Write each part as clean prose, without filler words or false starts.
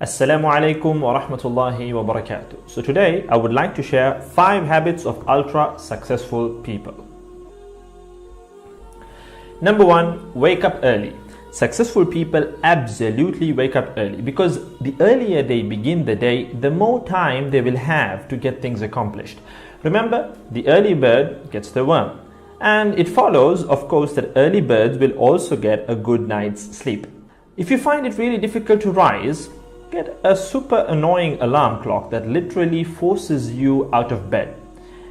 Assalamu alaikum wa rahmatullahi wa barakatuh. So today I would like to share 5 habits of ultra successful people. Number 1, wake up early. Successful people absolutely wake up early because the earlier they begin the day, the more time they will have to get things accomplished. Remember, the early bird gets the worm. And it follows, of course, that early birds will also get a good night's sleep. If you find it really difficult to rise, get a super annoying alarm clock that literally forces you out of bed.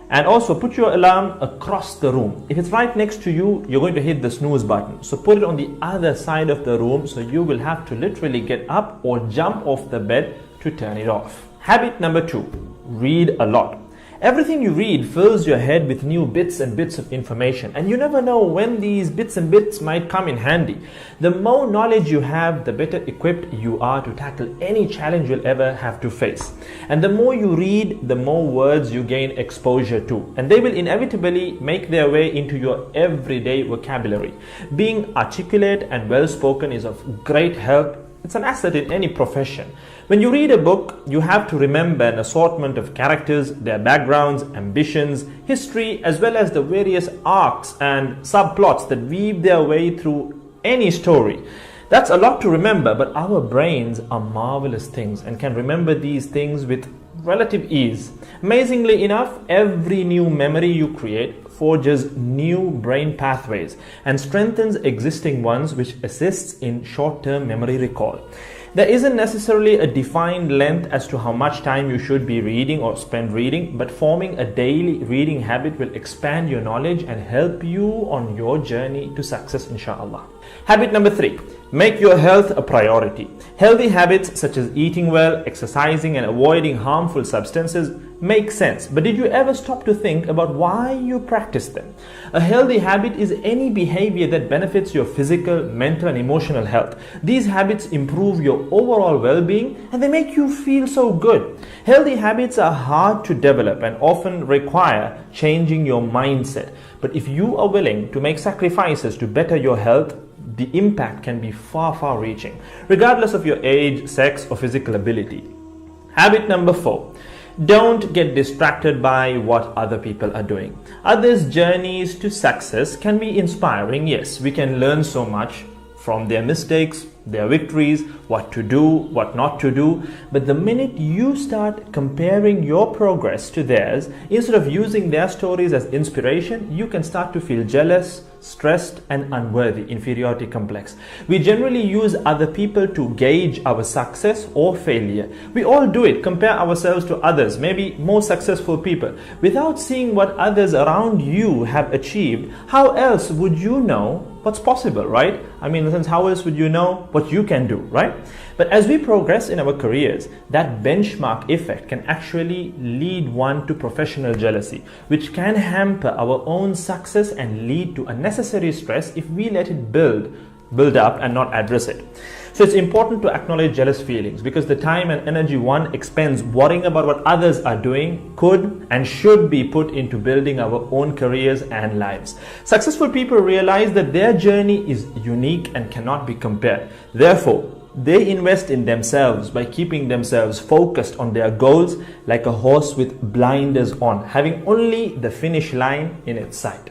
And also put your alarm across the room. If it's right next to you, you're going to hit the snooze button. So put it on the other side of the room so you will have to literally get up or jump off the bed to turn it off. Habit number 2, read a lot. Everything you read fills your head with new bits and bits of information, and you never know when these bits and bits might come in handy. The more knowledge you have, the better equipped you are to tackle any challenge you'll ever have to face. And the more you read, the more words you gain exposure to, and they will inevitably make their way into your everyday vocabulary. Being articulate and well-spoken is of great help. It's an asset in any profession. When you read a book, you have to remember an assortment of characters, their backgrounds, ambitions, history, as well as the various arcs and subplots that weave their way through any story. That's a lot to remember, but our brains are marvelous things and can remember these things with relative ease. Amazingly enough, every new memory you create forges new brain pathways and strengthens existing ones, which assists in short-term memory recall. There isn't necessarily a defined length as to how much time you should be reading or spend reading, but forming a daily reading habit will expand your knowledge and help you on your journey to success, inshallah. Habit number 3, make your health a priority. Healthy habits such as eating well, exercising, and avoiding harmful substances make sense, but did you ever stop to think about why you practice them? A healthy habit is any behavior that benefits your physical, mental, and emotional health. These habits improve your overall well-being and they make you feel so good. Healthy habits are hard to develop and often require changing your mindset. But if you are willing to make sacrifices to better your health, the impact can be far reaching, regardless of your age, sex, or physical ability. Habit number 4. Don't get distracted by what other people are doing. Others' journeys to success can be inspiring. Yes, we can learn so much from their mistakes, their victories, what to do, what not to do. But the minute you start comparing your progress to theirs, instead of using their stories as inspiration, you can start to feel jealous, stressed, and unworthy, inferiority complex. We generally use other people to gauge our success or failure. We all do it, compare ourselves to others, maybe more successful people. Without seeing what others around you have achieved, how else would you know what's possible, right? I mean, in a sense, how else would you know what you can do, right? But as we progress in our careers, that benchmark effect can actually lead one to professional jealousy, which can hamper our own success and lead to unnecessary stress if we let it build up and not address it. So it's important to acknowledge jealous feelings because the time and energy one expends worrying about what others are doing could and should be put into building our own careers and lives. Successful people realize that their journey is unique and cannot be compared. Therefore, they invest in themselves by keeping themselves focused on their goals like a horse with blinders on, having only the finish line in its sight.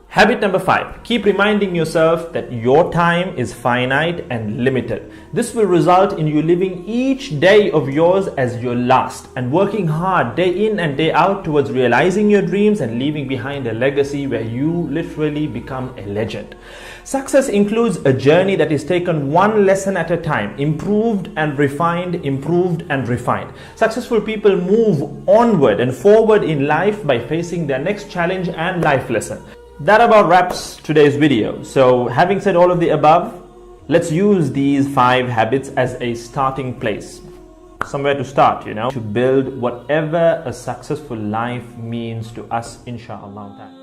Habit number 5, keep reminding yourself that your time is finite and limited. This will result in you living each day of yours as your last and working hard day in and day out towards realizing your dreams and leaving behind a legacy where you literally become a legend. Success includes a journey that is taken one lesson at a time, improved and refined, improved and refined. Successful people move onward and forward in life by facing their next challenge and life lesson. That about wraps today's video. So having said all of the above, let's use these 5 habits as a starting place. Somewhere to start, to build whatever a successful life means to us, inshallah.